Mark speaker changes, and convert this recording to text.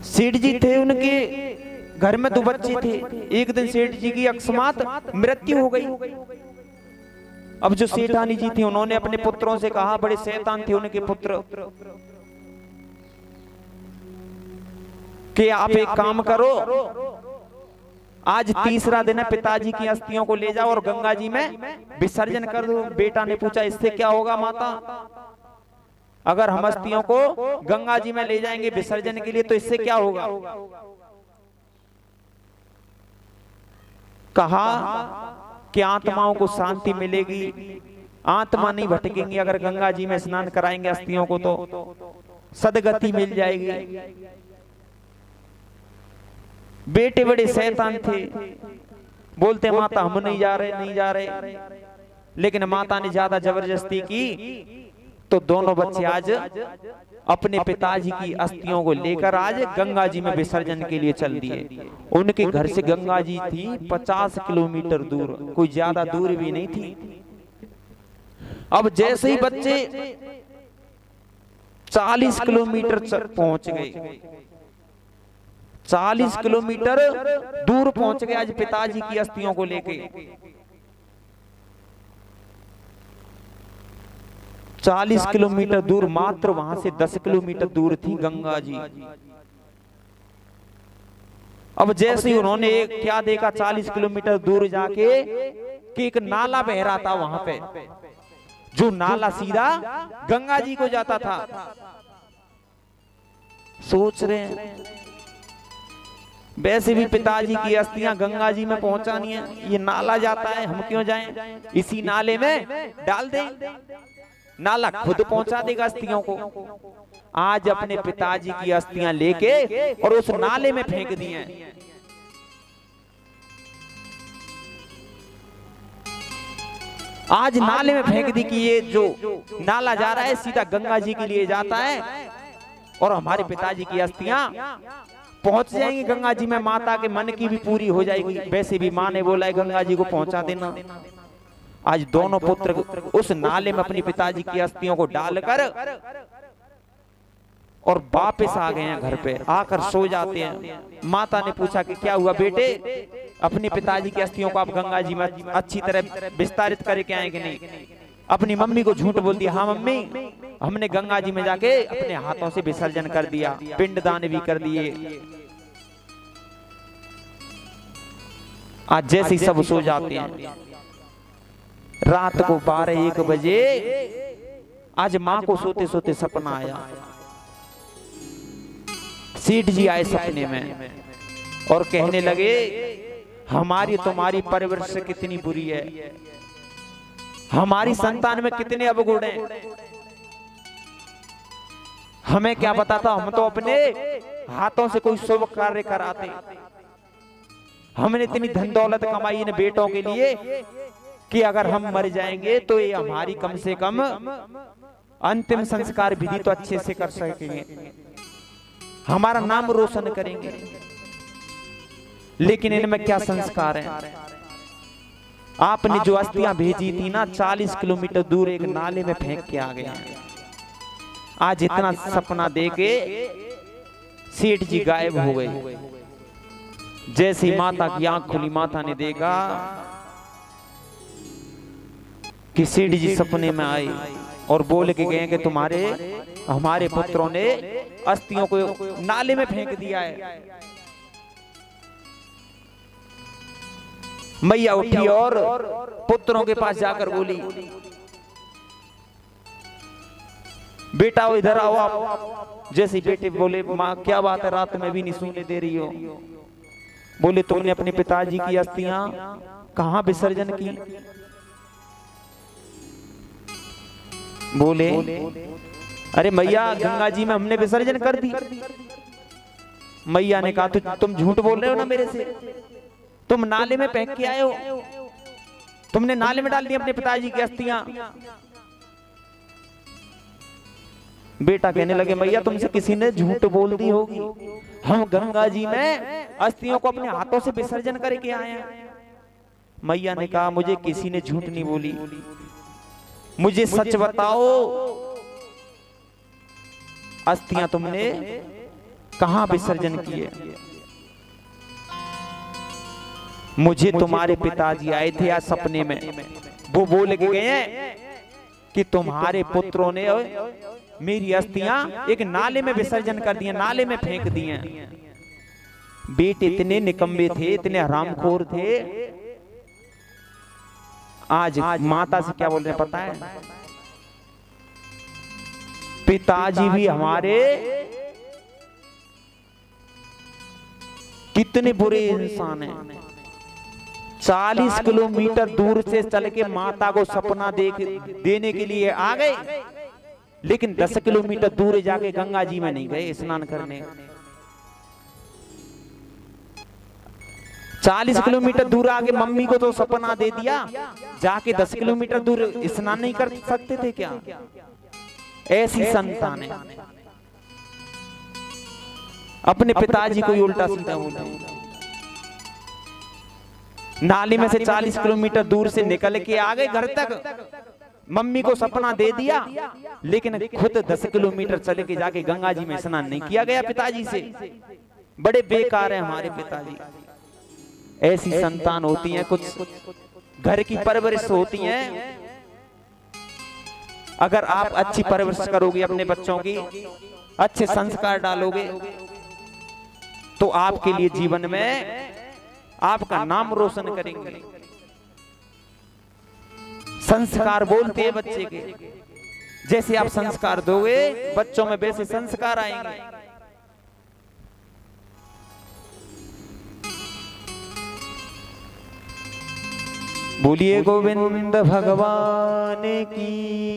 Speaker 1: सेठ जी थे, उनके घर में 2 बच्चे थे। एक दिन सेठ जी की अकस्मात मृत्यु हो गई। अब जो सेठानी जी थी उन्होंने अपने पुत्रों से कहा, बड़े शैतान थे उनके पुत्र, कि आप एक काम करो, आज तीसरा दिन है, पिताजी की अस्थियों को ले जाओ और गंगा जी में विसर्जन कर दो। बेटा ने पूछा, इससे क्या होगा माता? अगर हम अस्थियों को गंगा जी में ले जाएंगे विसर्जन के लिए तो इससे क्या होगा? कहा कि आत्माओं को शांति मिलेगी, आत्मा नहीं भटकेंगी। अगर गंगा जी में स्नान कराएंगे अस्थियों को तो सदगति मिल जाएगी। बेटे बड़े शैतान थे, बोलते माता हम नहीं जा रहे, नहीं जा रहे। लेकिन माता ने ज्यादा जबरदस्ती की तो दोनों बच्चे आज अपने पिताजी की अस्थियों को लेकर आज गंगा जी में विसर्जन के लिए चल दिए। उनके घर से गंगा जी थी 50 किलोमीटर दूर, कोई ज्यादा दूर भी नहीं थी। अब जैसे ही बच्चे 40 किलोमीटर पहुंच गए, 40 किलोमीटर दूर पहुंच गए आज पिताजी की अस्थियों को लेके। 40 किलोमीटर दूर, मात्र वहां से 10 किलोमीटर दूर थी गंगा जी। अब जैसे ही उन्होंने क्या देखा 40 किलोमीटर दूर जाके कि एक नाला बह रहा था वहां पे, जो नाला सीधा गंगा जी को जाता था। सोच रहे हैं वैसे भी पिताजी की अस्थियां गंगा जी में पहुंचानी है, ये नाला जाता है, हम क्यों जाएं? इसी नाले में डाल दें, नाला खुद पहुंचा देगा अस्थियों को। आज अपने पिताजी की अस्थियां लेके और उस नाले में फेंक दी हैं। आज नाले में फेंक दी कि ये जो नाला जा रहा है सीधा गंगा जी के लिए जाता है और हमारे पिताजी की अस्थियां पहुंच जाएंगी गंगा जी में। माता के मन की भी पूरी हो जाएगी। वैसे भी माँ ने बोला है गंगा जी को पहुंचा देना। आज दोनों पुत्र उस नाले में अपनी पिताजी की अस्थियों को डालकर और वापस आ गए हैं घर पे। आकर सो जाते हैं। माता ने पूछा कि क्या हुआ बेटे, अपनी पिताजी की अस्थियों को आप गंगा जी में अच्छी तरह विस्तारित करके आए कि नहीं? अपनी मम्मी को झूठ बोल दिया, हाँ मम्मी हमने गंगा जी में जाके अपने हाथों से विसर्जन कर दिया, पिंडदान भी कर दिए। आज जैसे ही सब सो जाते हैं, रात को 12-1 बजे आज मां को सोते सोते सपना आया। सेठ जी आए सपने में और कहने लगे हमारी तुम्हारी परवरिश कितनी बुरी है, हमारी संतान में कितने अवगुण हैं, हमें क्या पता था, हम तो अपने हाथों से कोई शुभ कार्य कराते। हमने इतनी धन दौलत कमाई इन बेटों के लिए कि अगर हम मर जाएंगे तो ये हमारी कम से कम अंतिम संस्कार विधि तो अच्छे से कर सकेंगे, हमारा नाम रोशन करेंगे। लेकिन इनमें क्या संस्कार हैं? आपने जो अस्थियां भेजी थी ना 40 किलोमीटर दूर एक नाले में फेंक के आ गया। आज इतना सपना देके सेठ जी गायब हो गए। जैसे ही माता की आंख खुली, माता ने देखा कि सेठ जी सपने में आए और बोल के गए कि तुम्हारे हमारे पुत्रों ने अस्थियों को नाले में फेंक दिया है। मैया उठी और पुत्रों के पास जाकर बोली बेटा इधर आओ आप। जैसे बेटे बोले माँ क्या बात है, रात में भी नहीं सोने दे रही हो? बोले तुमने अपने पिताजी की अस्थियां कहां विसर्जन की? बोले अरे मैया गंगा जी में हमने विसर्जन कर दी। मैया ने कहा तुम झूठ बोल रहे हो ना मेरे से, तुम नाले में फेंक के आए हो, तुमने नाले में डाल दी अपने पिताजी की अस्थियां। बेटा कहने लगे मैया तुमसे किसी ने झूठ बोल दी होगी, हम गंगा जी में अस्थियों को अपने हाथों से विसर्जन करके आए हैं। मैया ने कहा मुझे किसी ने झूठ नहीं बोली, मुझे सच बताओ अस्थियां तुमने कहां विसर्जन किए? मुझे तुम्हारे पिताजी आए थे आज सपने में, वो बोल के गए कि तुम्हारे पुत्रों ने मेरी अस्थियां एक नाले में विसर्जन कर दिए, नाले में फेंक दिए। बेटे इतने निकम्मे थे, इतने हरामखोर थे। आज माता से क्या बोल रहे हैं पता है? पिताजी भी हमारे कितने बुरे इंसान हैं। 40 किलोमीटर दूर से चल के माता को सपना देने के लिए आ गए, लेकिन 10 किलोमीटर दूर जाके गंगा जी में नहीं गए स्नान करने। 40 किलोमीटर दूर आके मम्मी को तो सपना दे दिया, जाके 10 किलोमीटर दूर स्नान नहीं कर सकते थे क्या? ऐसी संतान है, अपने पिताजी को उल्टा सीधा बोले। नाली में से 40 किलोमीटर दूर से निकल के आ गए घर तक, मम्मी को सपना दे दिया, लेकिन खुद 10 किलोमीटर चले के जाके गंगा जी में स्नान नहीं किया गया पिताजी से। बड़े बेकार है हमारे पिताजी। ऐसी संतान होती हैं, कुछ घर की परवरिश होती हैं। अगर आप अच्छी परवरिश करोगे अपने बच्चों की, अच्छे संस्कार डालोगे, तो आपके लिए जीवन में आपका नाम रोशन करेंगे। संस्कार बोलते हैं बच्चे के, जैसे आप संस्कार दोगे बच्चों में वैसे संस्कार आएंगे। बोलिए गोविंद भगवान की।